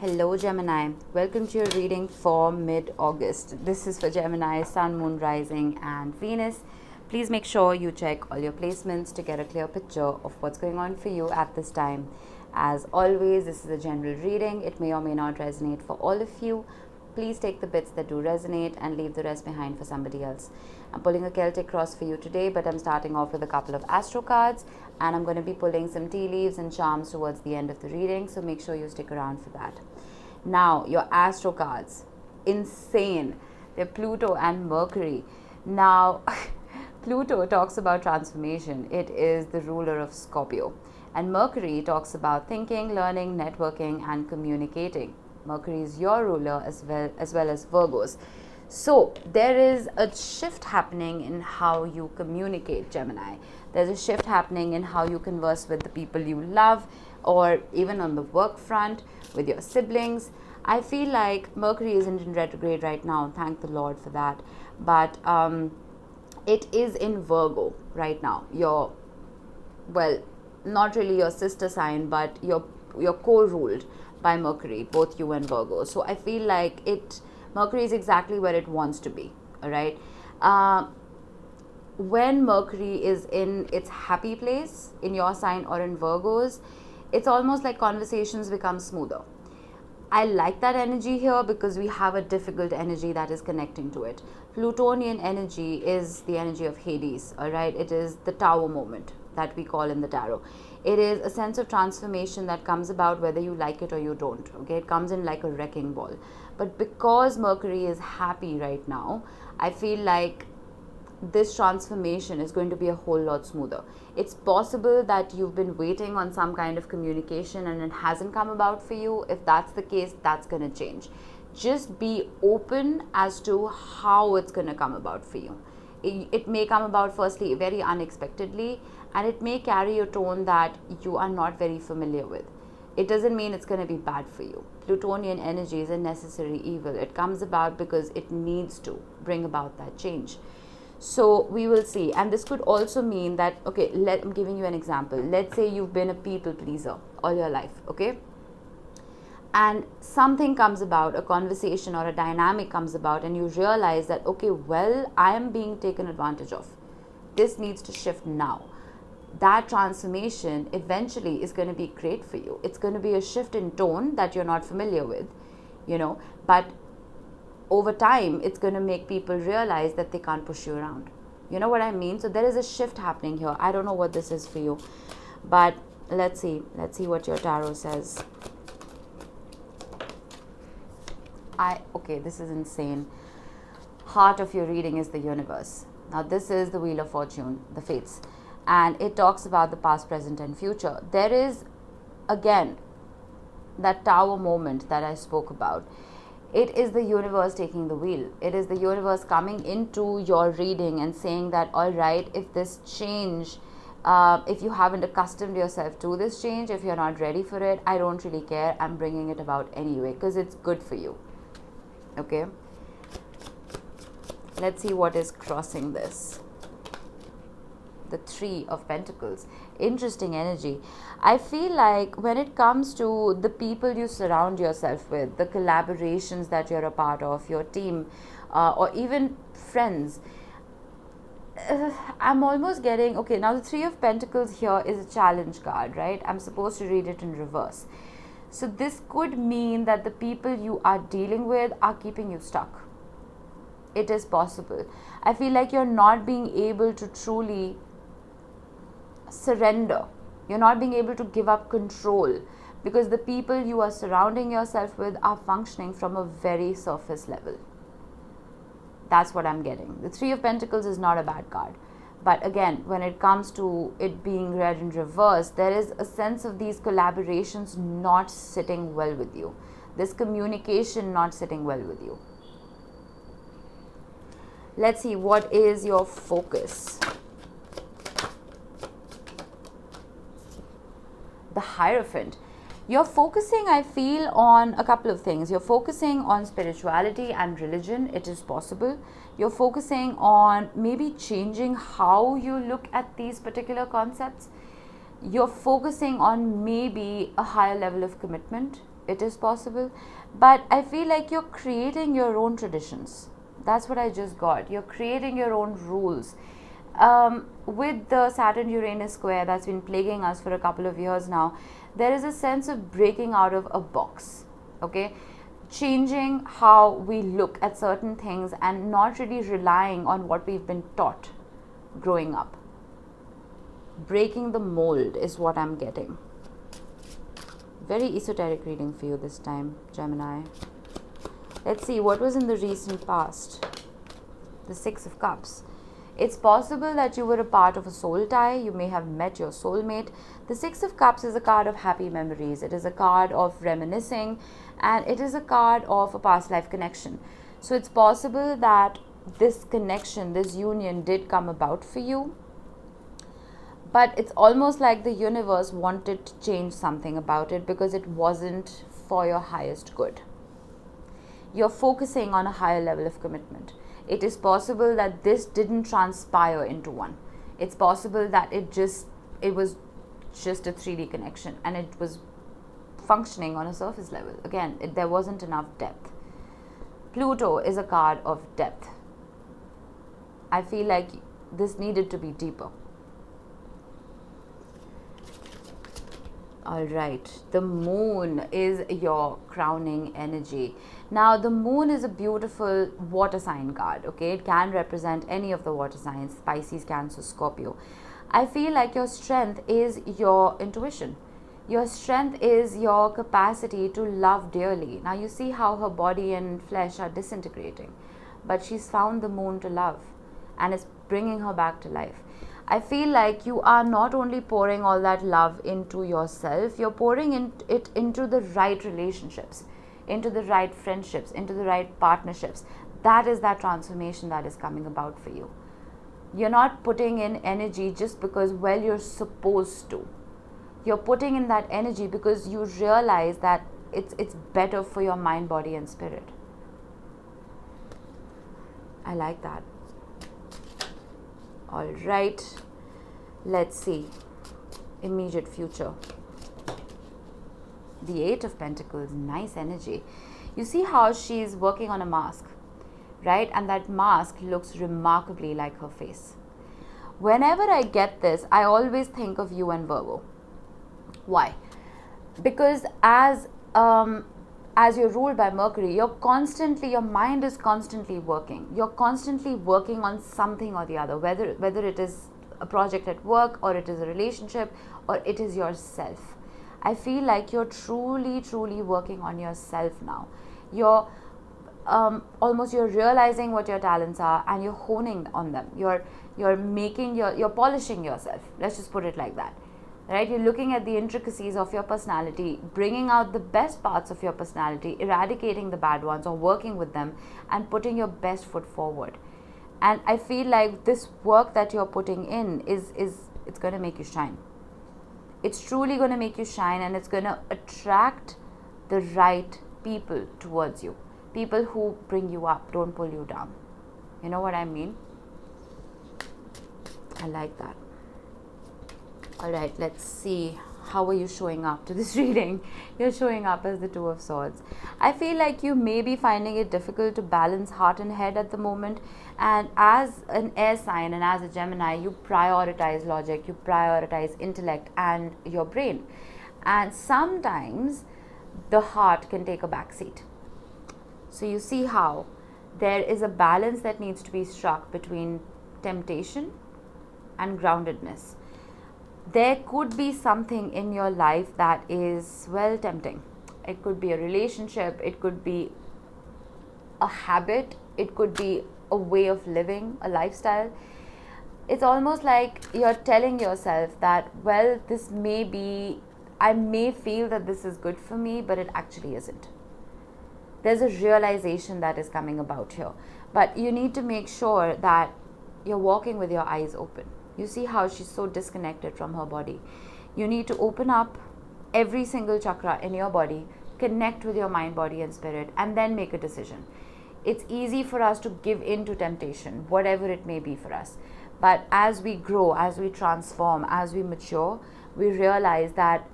Hello Gemini, welcome to your reading for mid-August. This is for Gemini, Sun, Moon, Rising and Venus. Please make sure you check all your placements to get a clear picture of what's going on for you at this time. As always, this is a general reading. It may or may not resonate for all of you. Please take the bits that do resonate and leave the rest behind for somebody else. I'm pulling a Celtic cross for you today, but I'm starting off with a couple of astro cards, and I'm going to be pulling some tea leaves and charms towards the end of the reading, so make sure you stick around for that. Now, your astro cards, insane. They're Pluto and Mercury. Now, Pluto talks about transformation. It is the ruler of Scorpio. And Mercury talks about thinking, learning, networking, and communicating. Mercury is your ruler as well as Virgos. So there is a shift happening in how you communicate, Gemini. There's a shift happening in how you converse with the people you love, or even on the work front with your siblings. I feel like Mercury isn't in retrograde right now, thank the Lord for that, but it is in Virgo right now. Not really your sister sign, but you're co-ruled by Mercury, both you and Virgo. So I feel like Mercury is exactly where it wants to be, all right? When Mercury is in its happy place, in your sign or in Virgo's, it's almost like conversations become smoother. I like that energy here because we have a difficult energy that is connecting to it. Plutonian energy is the energy of Hades, all right? It is the tower moment that we call in the tarot. It is a sense of transformation that comes about whether you like it or you don't, okay? It comes in like a wrecking ball. But because Mercury is happy right now, I feel like this transformation is going to be a whole lot smoother. It's possible that you've been waiting on some kind of communication and it hasn't come about for you. If that's the case, that's going to change. Just be open as to how it's going to come about for you. It may come about firstly very unexpectedly, and it may carry a tone that you are not very familiar with. It doesn't mean it's going to be bad for you. Plutonian energy is a necessary evil. It comes about because it needs to bring about that change. So we will see. And this could also mean that, okay, I'm giving you an example. Let's say you've been a people pleaser all your life, okay? And something comes about, a conversation or a dynamic comes about, and you realize that, okay, well, I am being taken advantage of. This needs to shift now. That transformation eventually is going to be great for you. It's going to be a shift in tone that you're not familiar with, but over time, it's going to make people realize that they can't push you around. You know what I mean? So there is a shift happening here. I don't know what this is for you, but let's see what your tarot says. Okay, this is insane. Heart of your reading is the universe. Now this is the Wheel of Fortune, the fates, and it talks about the past, present and future. There is, again, that tower moment that I spoke about. It is the universe taking the wheel. It is the universe coming into your reading and saying that, all right, if this change, if you haven't accustomed yourself to this change, if you're not ready for it, I don't really care. I'm bringing it about anyway because it's good for you. Okay, let's see what is crossing this. The Three of Pentacles. Interesting energy. I feel like when it comes to the people you surround yourself with, the collaborations that you're a part of, your team, or even friends, I'm almost getting, okay, now the Three of Pentacles here is a challenge card, right? I'm supposed to read it in reverse. So this could mean that the people you are dealing with are keeping you stuck. It is possible. I feel like you're not being able to truly surrender. You're not being able to give up control because the people you are surrounding yourself with are functioning from a very surface level. That's what I'm getting. The Three of Pentacles is not a bad card. But again, when it comes to it being read in reverse, there is a sense of these collaborations not sitting well with you. This communication not sitting well with you. Let's see, what is your focus? The Hierophant. You're focusing, I feel, on a couple of things. You're focusing on spirituality and religion. It is possible. You're focusing on maybe changing how you look at these particular concepts. You're focusing on maybe a higher level of commitment. It is possible. But I feel like you're creating your own traditions. That's what I just got. You're creating your own rules. With the Saturn-Uranus square that's been plaguing us for a couple of years now, there is a sense of breaking out of a box. Okay? Changing how we look at certain things and not really relying on what we've been taught growing up. Breaking the mold is what I'm getting. Very esoteric reading for you this time, Gemini. Let's see what was in the recent past. The Six of Cups. It's possible that you were a part of a soul tie. You may have met your soulmate. The Six of Cups is a card of happy memories. It is a card of reminiscing, and it is a card of a past life connection. So it's possible that this connection, this union did come about for you. But it's almost like the universe wanted to change something about it because it wasn't for your highest good. You're focusing on a higher level of commitment. It is possible that this didn't transpire into one. It's possible that it was just a 3D connection and it was functioning on a surface level. Again, there wasn't enough depth. Pluto is a card of depth. I feel like this needed to be deeper. Alright, the moon is your crowning energy. Now, the moon is a beautiful water sign card, okay? It can represent any of the water signs, Pisces, Cancer, Scorpio. I feel like your strength is your intuition. Your strength is your capacity to love dearly. Now, you see how her body and flesh are disintegrating, but she's found the moon to love and it's bringing her back to life. I feel like you are not only pouring all that love into yourself, you're pouring it into the right relationships, into the right friendships, into the right partnerships. That is that transformation that is coming about for you. You're not putting in energy just because, well, you're supposed to. You're putting in that energy because you realize that it's better for your mind, body, and spirit. I like that. All right, let's see. Immediate future. The Eight of Pentacles, nice energy. You see how she's working on a mask, right? And that mask looks remarkably like her face. Whenever I get this, I always think of you and Virgo. Why? Because as you're ruled by Mercury, your mind is constantly working. You're constantly working on something or the other, whether it is a project at work, or it is a relationship, or it is yourself. I feel like you're truly, truly working on yourself now. You're realizing what your talents are and you're honing on them. You're polishing yourself. Let's just put it like that. Right? You're looking at the intricacies of your personality, bringing out the best parts of your personality, eradicating the bad ones or working with them, and putting your best foot forward. And I feel like this work that you're putting in it's going to make you shine. It's truly going to make you shine, and it's going to attract the right people towards you. People who bring you up, don't pull you down. You know what I mean? I like that. All right, let's see. How are you showing up to this reading? You're showing up as the Two of Swords. I feel like you may be finding it difficult to balance heart and head at the moment. And as an air sign and as a Gemini, you prioritize logic, you prioritize intellect and your brain. And sometimes the heart can take a backseat. So you see how there is a balance that needs to be struck between temptation and groundedness. There could be something in your life that is, well, tempting. It could be a relationship, it could be a habit, it could be a way of living, a lifestyle. It's almost like you're telling yourself that, well, this may be, I may feel that this is good for me, but it actually isn't. There's a realization that is coming about here. But you need to make sure that you're walking with your eyes open. You see how she's so disconnected from her body. You need to open up every single chakra in your body, connect with your mind, body, and spirit, and then make a decision. It's easy for us to give in to temptation, whatever it may be for us. But as we grow, as we transform, as we mature, we realize that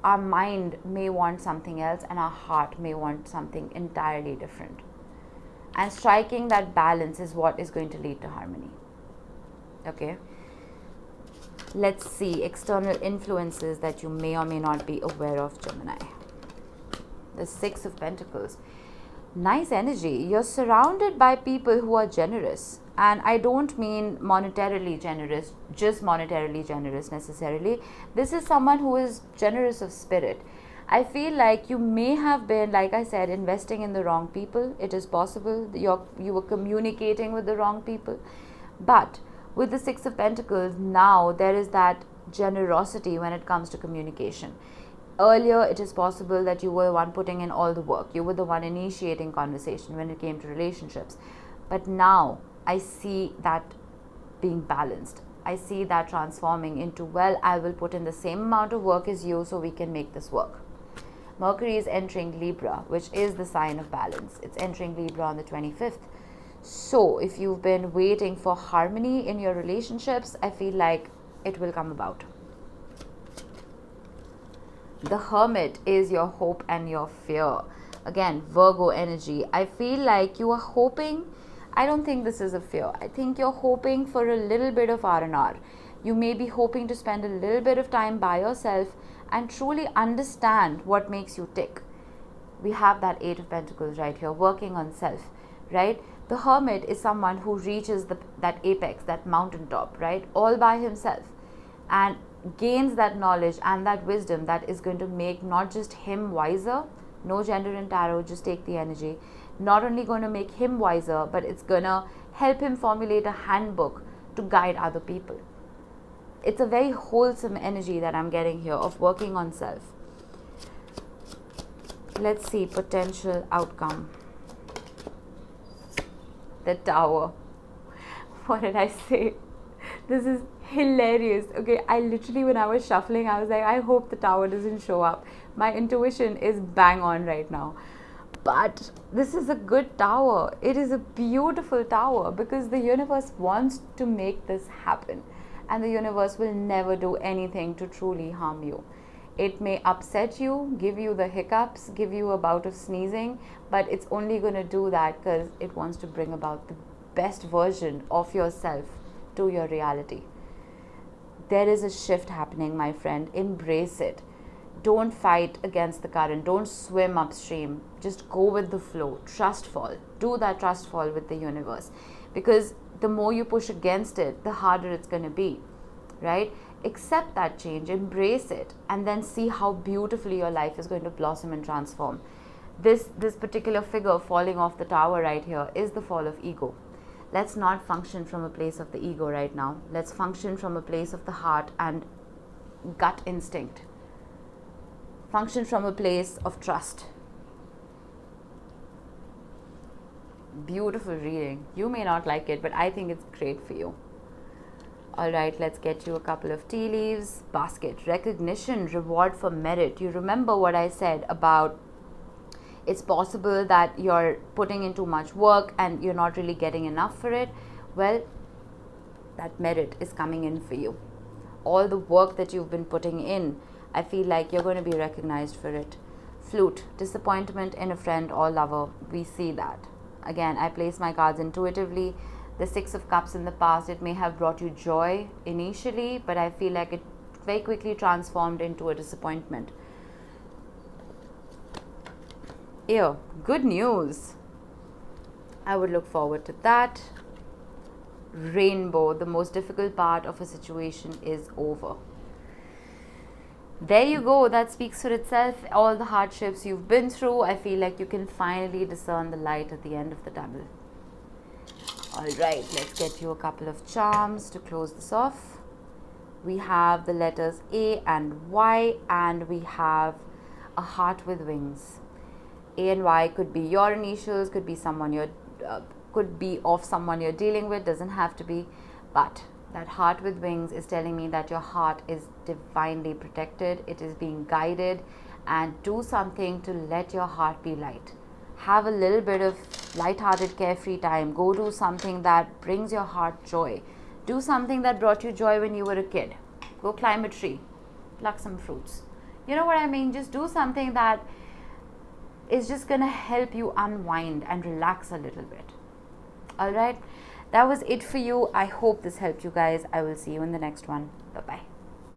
our mind may want something else and our heart may want something entirely different. And striking that balance is what is going to lead to harmony. Okay? Let's see external influences that you may or may not be aware of, Gemini. The Six of Pentacles. Nice energy. You're surrounded by people who are generous. And I don't mean monetarily generous, just monetarily generous necessarily. This is someone who is generous of spirit. I feel like you may have been, like I said, investing in the wrong people. It is possible you were communicating with the wrong people. But with the Six of Pentacles, now there is that generosity when it comes to communication. Earlier, it is possible that you were the one putting in all the work. You were the one initiating conversation when it came to relationships. But now, I see that being balanced. I see that transforming into, well, I will put in the same amount of work as you so we can make this work. Mercury is entering Libra, which is the sign of balance. It's entering Libra on the 25th. So, if you've been waiting for harmony in your relationships, I feel like it will come about. The Hermit is your hope and your fear. Again, Virgo energy. I feel like you are hoping, I don't think this is a fear. I think you're hoping for a little bit of R&R. You may be hoping to spend a little bit of time by yourself and truly understand what makes you tick. We have that Eight of Pentacles right here, working on self, right? The Hermit is someone who reaches that apex, that mountaintop, right? All by himself, and gains that knowledge and that wisdom that is going to make not just him wiser, no gender in tarot, just take the energy, not only going to make him wiser, but it's going to help him formulate a handbook to guide other people. It's a very wholesome energy that I'm getting here of working on self. Let's see, potential outcome. The Tower. What did I say? This is hilarious. Okay, I literally, when I was shuffling, I was like, I hope the Tower doesn't show up. My intuition is bang on right now. But this is a good tower. It is a beautiful tower because the universe wants to make this happen. And the universe will never do anything to truly harm you. It may upset you, give you the hiccups, give you a bout of sneezing, but it's only going to do that because it wants to bring about the best version of yourself to your reality. There is a shift happening, my friend. Embrace it. Don't fight against the current. Don't swim upstream. Just go with the flow. Trust fall. Do that trust fall with the universe. Because the more you push against it, the harder it's going to be, right? Accept that change, embrace it, and then see how beautifully your life is going to blossom and transform. This particular figure falling off the tower right here is the fall of ego. Let's not function from a place of the ego right now. Let's function from a place of the heart and gut instinct. Function from a place of trust. Beautiful reading. You may not like it, but I think it's great for you. Alright, let's get you a couple of tea leaves. Basket, recognition, reward for merit. You remember what I said about it's possible that you're putting in too much work and you're not really getting enough for it. Well, that merit is coming in for you. All the work that you've been putting in, I feel like you're going to be recognized for it. Flute, disappointment in a friend or lover. We see that. Again, I place my cards intuitively. The Six of Cups in the past, it may have brought you joy initially, but I feel like it very quickly transformed into a disappointment. Ew, good news. I would look forward to that. Rainbow, the most difficult part of a situation is over. There you go. That speaks for itself. All the hardships you've been through, I feel like you can finally discern the light at the end of the tunnel. Alright, let's get you a couple of charms to close this off. We have the letters A and Y, and we have a heart with wings. A and Y could be your initials, could be someone could be of someone you're dealing with, doesn't have to be, but that heart with wings is telling me that your heart is divinely protected, it is being guided, and do something to let your heart be light. Have a little bit of light-hearted, carefree time. Go do something that brings your heart joy. Do something that brought you joy when you were a kid. Go climb a tree, pluck some fruits. You know what I mean? Just do something that is just gonna help you unwind and relax a little bit. All right, that was it for you. I hope this helped you guys. I will see you in the next one. Bye bye.